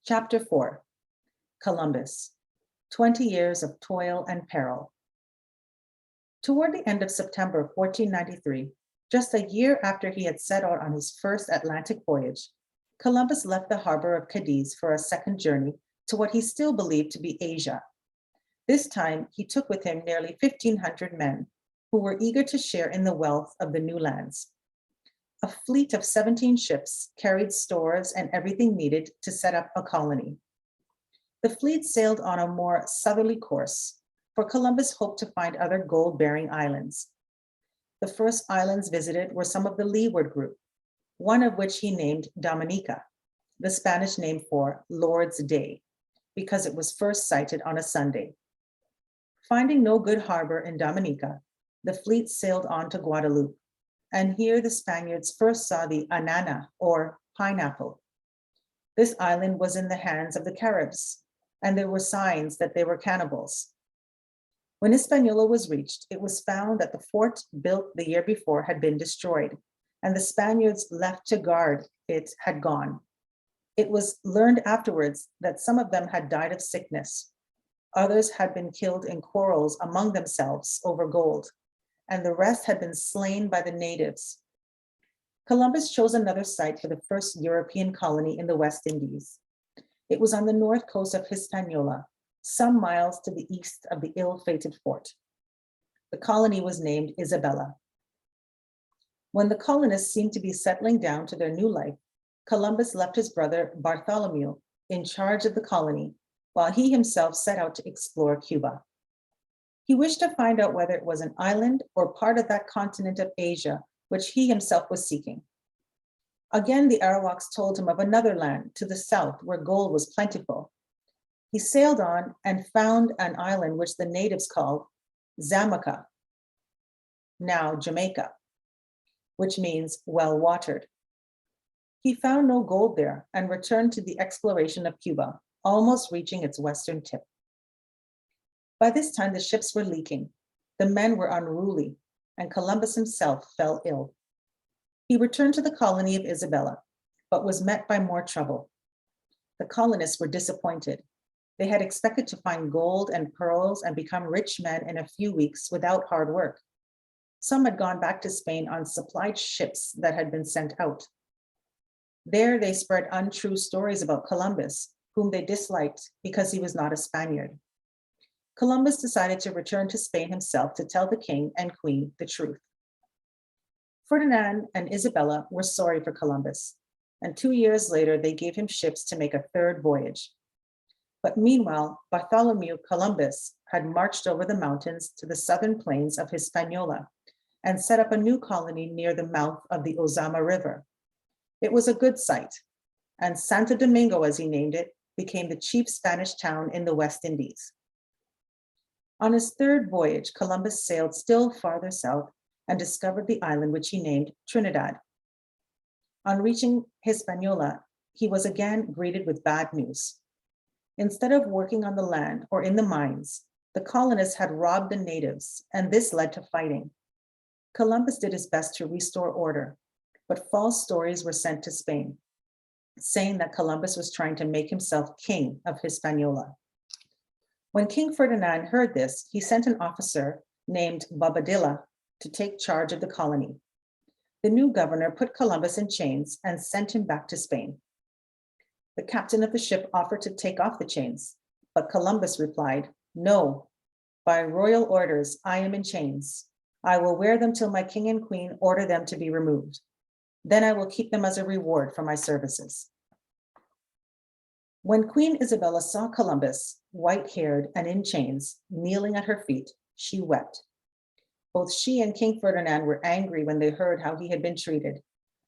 Chapter 4, Columbus, 20 Years of Toil and Peril. Toward the end of September 1493, just a year after he had set out on his first Atlantic voyage, Columbus left the harbor of Cadiz for a second journey to what he still believed to be Asia. This time, he took with him nearly 1,500 men who were eager to share in the wealth of the new lands. A fleet of 17 ships carried stores and everything needed to set up a colony. The fleet sailed on a more southerly course, for Columbus hoped to find other gold-bearing islands. The first islands visited were some of the Leeward group, one of which he named Dominica, the Spanish name for Lord's Day, because it was first sighted on a Sunday. Finding no good harbor in Dominica, the fleet sailed on to Guadeloupe, and here the Spaniards first saw the anana, or pineapple. This island was in the hands of the Caribs, and there were signs that they were cannibals. When Hispaniola was reached, it was found that the fort built the year before had been destroyed, and the Spaniards left to guard it had gone. It was learned afterwards that some of them had died of sickness. Others had been killed in quarrels among themselves over gold, and the rest had been slain by the natives. Columbus chose another site for the first European colony in the West Indies. It was on the north coast of Hispaniola, some miles to the east of the ill-fated fort. The colony was named Isabella. When the colonists seemed to be settling down to their new life, Columbus left his brother Bartholomew in charge of the colony, while he himself set out to explore Cuba. He wished to find out whether it was an island or part of that continent of Asia, which he himself was seeking. Again, the Arawaks told him of another land to the south where gold was plentiful. He sailed on and found an island which the natives called Zamaca, now Jamaica, which means well-watered. He found no gold there and returned to the exploration of Cuba, almost reaching its western tip. By this time, the ships were leaking, the men were unruly, and Columbus himself fell ill. He returned to the colony of Isabella, but was met by more trouble. The colonists were disappointed. They had expected to find gold and pearls and become rich men in a few weeks without hard work. Some had gone back to Spain on supplied ships that had been sent out. There they spread untrue stories about Columbus, whom they disliked because he was not a Spaniard. Columbus decided to return to Spain himself to tell the king and queen the truth. Ferdinand and Isabella were sorry for Columbus, and 2 years later they gave him ships to make a third voyage. But meanwhile, Bartholomew Columbus had marched over the mountains to the southern plains of Hispaniola and set up a new colony near the mouth of the Ozama River. It was a good site, and Santo Domingo, as he named it, became the chief Spanish town in the West Indies. On his third voyage, Columbus sailed still farther south and discovered the island which he named Trinidad. On reaching Hispaniola, he was again greeted with bad news. Instead of working on the land or in the mines, the colonists had robbed the natives, and this led to fighting. Columbus did his best to restore order, but false stories were sent to Spain, saying that Columbus was trying to make himself king of Hispaniola. When King Ferdinand heard this, he sent an officer named Bobadilla to take charge of the colony. The new governor put Columbus in chains and sent him back to Spain. The captain of the ship offered to take off the chains, but Columbus replied, "No, by royal orders, I am in chains. I will wear them till my king and queen order them to be removed. Then I will keep them as a reward for my services." When Queen Isabella saw Columbus, white-haired and in chains, kneeling at her feet, she wept. Both she and King Ferdinand were angry when they heard how he had been treated,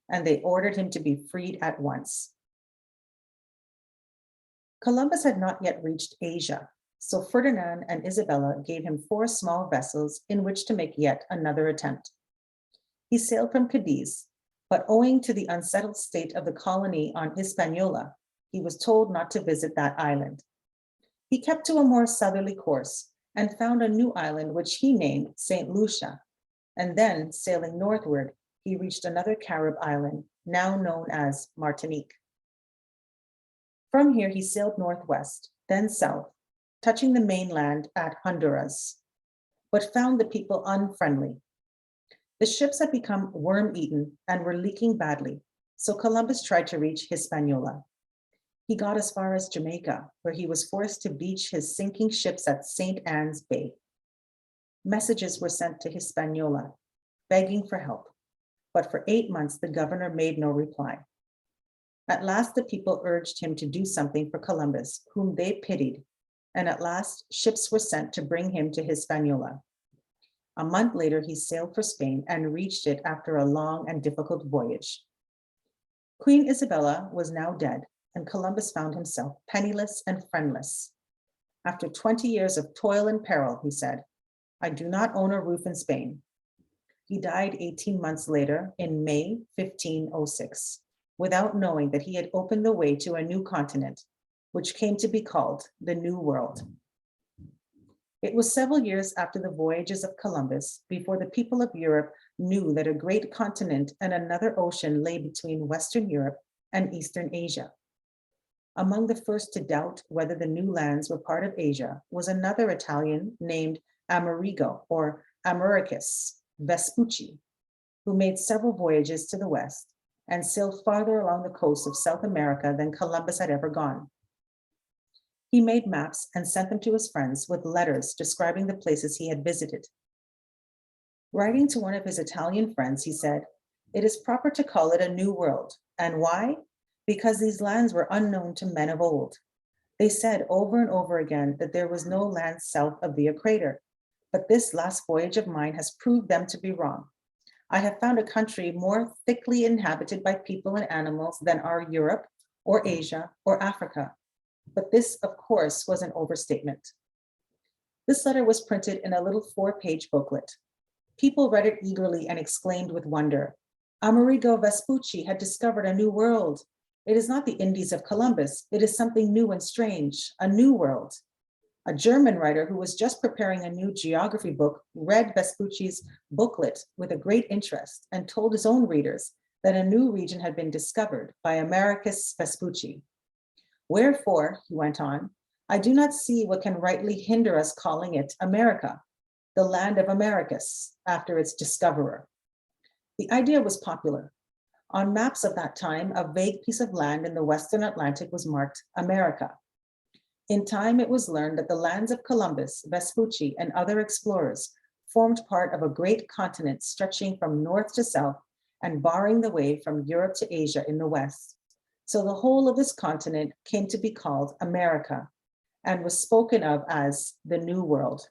and they ordered him to be freed at once. Columbus had not yet reached Asia, so Ferdinand and Isabella gave him 4 small vessels in which to make yet another attempt. He sailed from Cadiz, but owing to the unsettled state of the colony on Hispaniola, he was told not to visit that island. He kept to a more southerly course and found a new island which he named St. Lucia, and then, sailing northward, he reached another Carib island, now known as Martinique. From here, he sailed northwest, then south, touching the mainland at Honduras, but found the people unfriendly. The ships had become worm-eaten and were leaking badly, so Columbus tried to reach Hispaniola. He got as far as Jamaica, where he was forced to beach his sinking ships at St. Anne's Bay. Messages were sent to Hispaniola, begging for help, but for 8 months the governor made no reply. At last the people urged him to do something for Columbus, whom they pitied, and at last ships were sent to bring him to Hispaniola. A month later, he sailed for Spain and reached it after a long and difficult voyage. Queen Isabella was now dead, and Columbus found himself penniless and friendless. After 20 years of toil and peril, he said, "I do not own a roof in Spain." He died 18 months later in May 1506, without knowing that he had opened the way to a new continent, which came to be called the New World. It was several years after the voyages of Columbus before the people of Europe knew that a great continent and another ocean lay between Western Europe and Eastern Asia. Among the first to doubt whether the new lands were part of Asia was another Italian named Amerigo or Americus Vespucci, who made several voyages to the west and sailed farther along the coast of South America than Columbus had ever gone. He made maps and sent them to his friends with letters describing the places he had visited. Writing to one of his Italian friends, he said, "It is proper to call it a new world. And why? Because these lands were unknown to men of old. They said over and over again that there was no land south of the equator, but this last voyage of mine has proved them to be wrong. I have found a country more thickly inhabited by people and animals than are Europe or Asia or Africa. But this, of course, was an overstatement." This letter was printed in a little 4-page booklet. People read it eagerly and exclaimed with wonder, "Amerigo Vespucci had discovered a new world. It is not the Indies of Columbus. It is something new and strange, a new world." A German writer who was just preparing a new geography book read Vespucci's booklet with a great interest and told his own readers that a new region had been discovered by Americus Vespucci. "Wherefore," he went on, "I do not see what can rightly hinder us calling it America, the land of Americus, after its discoverer." The idea was popular. On maps of that time, a vague piece of land in the Western Atlantic was marked America. In time, it was learned that the lands of Columbus, Vespucci, and other explorers formed part of a great continent stretching from north to south and barring the way from Europe to Asia in the west. So the whole of this continent came to be called America and was spoken of as the New World.